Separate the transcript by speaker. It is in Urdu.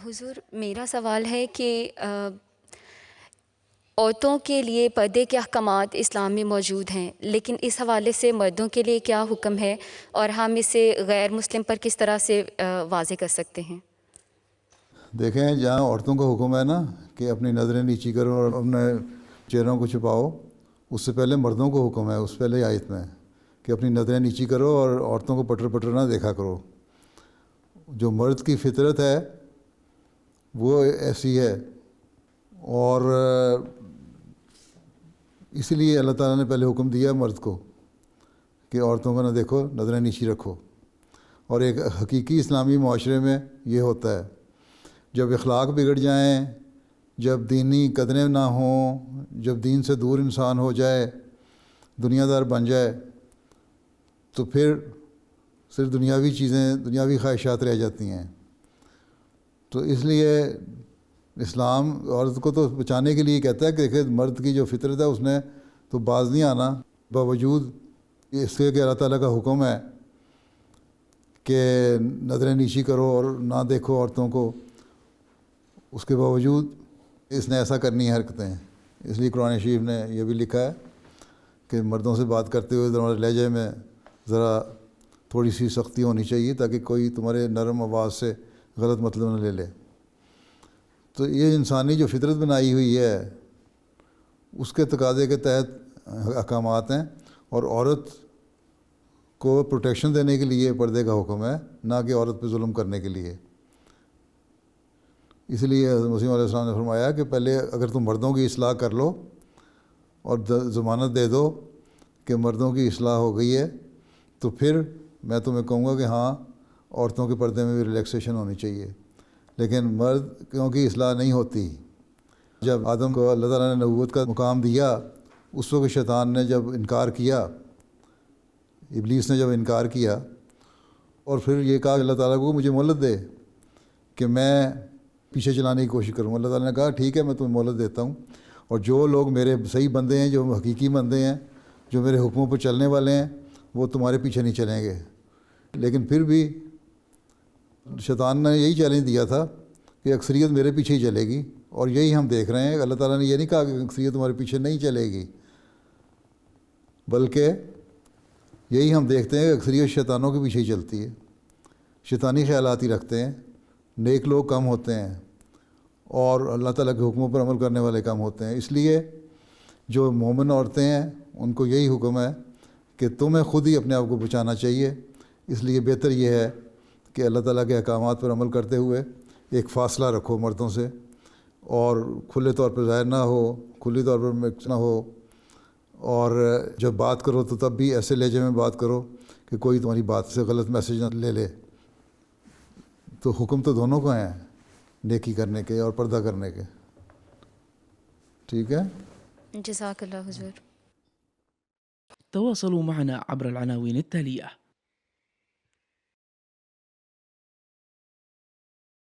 Speaker 1: حضور میرا سوال ہے کہ عورتوں کے لیے پردے کے احکامات اسلام میں موجود ہیں، لیکن اس حوالے سے مردوں کے لیے کیا حکم ہے اور ہم اسے غیر مسلم پر کس طرح سے واضح کر سکتے ہیں؟
Speaker 2: دیکھیں، جہاں عورتوں کا حکم ہے نا کہ اپنی نظریں نیچی کرو اور اپنے چہروں کو چھپاؤ، اس سے پہلے مردوں کو حکم ہے اس پہلے آیت میں کہ اپنی نظریں نیچی کرو اور عورتوں کو پٹر پٹر نہ دیکھا کرو۔ جو مرد کی فطرت ہے وہ ایسی ہے، اور اسی لیے اللہ تعالیٰ نے پہلے حکم دیا مرد کو کہ عورتوں کو نہ دیکھو، نظریں نیچی رکھو۔ اور ایک حقیقی اسلامی معاشرے میں یہ ہوتا ہے، جب اخلاق بگڑ جائیں، جب دینی قدریں نہ ہوں، جب دین سے دور انسان ہو جائے، دنیا دار بن جائے، تو پھر صرف دنیاوی چیزیں، دنیاوی خواہشات رہ جاتی ہیں۔ تو اس لیے اسلام عورت کو تو بچانے کے لیے کہتا ہے کہ دیکھیں مرد کی جو فطرت ہے اس نے تو باز نہیں آنا، باوجود اس کے کہ اللہ تعالیٰ کا حکم ہے کہ نظریں نیچی کرو اور نہ دیکھو عورتوں کو، اس کے باوجود اس نے ایسا کرنی ہے حرکتیں۔ اس لیے قرآن شریف نے یہ بھی لکھا ہے کہ مردوں سے بات کرتے ہوئے تمہارے لہجے میں ذرا تھوڑی سی سختی ہونی چاہیے تاکہ کوئی تمہارے نرم آواز سے غلط مطلب نہ لے لے۔ تو یہ انسانی جو فطرت بنائی ہوئی ہے اس کے تقاضے کے تحت احکامات ہیں، اور عورت کو پروٹیکشن دینے کے لیے پردے کا حکم ہے، نہ کہ عورت پہ ظلم کرنے کے لیے۔ اس لیے حضرت مسیح علیہ السلام نے فرمایا کہ پہلے اگر تم مردوں کی اصلاح کر لو اور ضمانت دے دو کہ مردوں کی اصلاح ہو گئی ہے، تو پھر میں تمہیں کہوں گا کہ ہاں عورتوں کے پردے میں بھی ریلیکسیشن ہونی چاہیے۔ لیکن مرد کیونکہ اصلاح نہیں ہوتی۔ جب آدم کو اللہ تعالیٰ نے نبوت کا مقام دیا، اس وقت شیطان نے جب انکار کیا، ابلیس نے جب انکار کیا اور پھر یہ کہا اللہ تعالیٰ کو مجھے مہلت دے کہ میں پیچھے چلانے کی کوشش کروں۔ اللہ تعالیٰ نے کہا ٹھیک ہے میں تمہیں مہلت دیتا ہوں، اور جو لوگ میرے صحیح بندے ہیں، جو حقیقی بندے ہیں، جو میرے حکموں پر چلنے والے ہیں، وہ تمہارے پیچھے نہیں چلیں گے۔ لیکن پھر بھی شیطان نے یہی چیلنج دیا تھا کہ اکثریت میرے پیچھے ہی چلے گی، اور یہی ہم دیکھ رہے ہیں۔ اللہ تعالیٰ نے یہ نہیں کہا کہ اکثریت تمہارے پیچھے نہیں چلے گی، بلکہ یہی ہم دیکھتے ہیں کہ اکثریت شیطانوں کے پیچھے ہی چلتی ہے، شیطانی خیالات ہی رکھتے ہیں، نیک لوگ کم ہوتے ہیں اور اللہ تعالیٰ کے حکموں پر عمل کرنے والے کم ہوتے ہیں۔ اس لیے جو مومن عورتیں ہیں ان کو یہی حکم ہے کہ تمہیں خود ہی اپنے آپ کو بچانا چاہیے۔ اس لیے بہتر یہ ہے کہ اللہ تعالیٰ کے احکامات پر عمل کرتے ہوئے ایک فاصلہ رکھو مردوں سے، اور کھلے طور پر ظاہر نہ ہو، کھلی طور پر مکس نہ ہو، اور جب بات کرو تو تب بھی ایسے لہجے میں بات کرو کہ کوئی تمہاری بات سے غلط میسیج نہ لے لے۔ تو حکم تو دونوں کو ہیں، نیکی کرنے کے اور پردہ کرنے کے۔ ٹھیک ہے؟
Speaker 1: جزاک اللہ حضور۔
Speaker 3: تواصلوا معنا عبر العناوين التالية: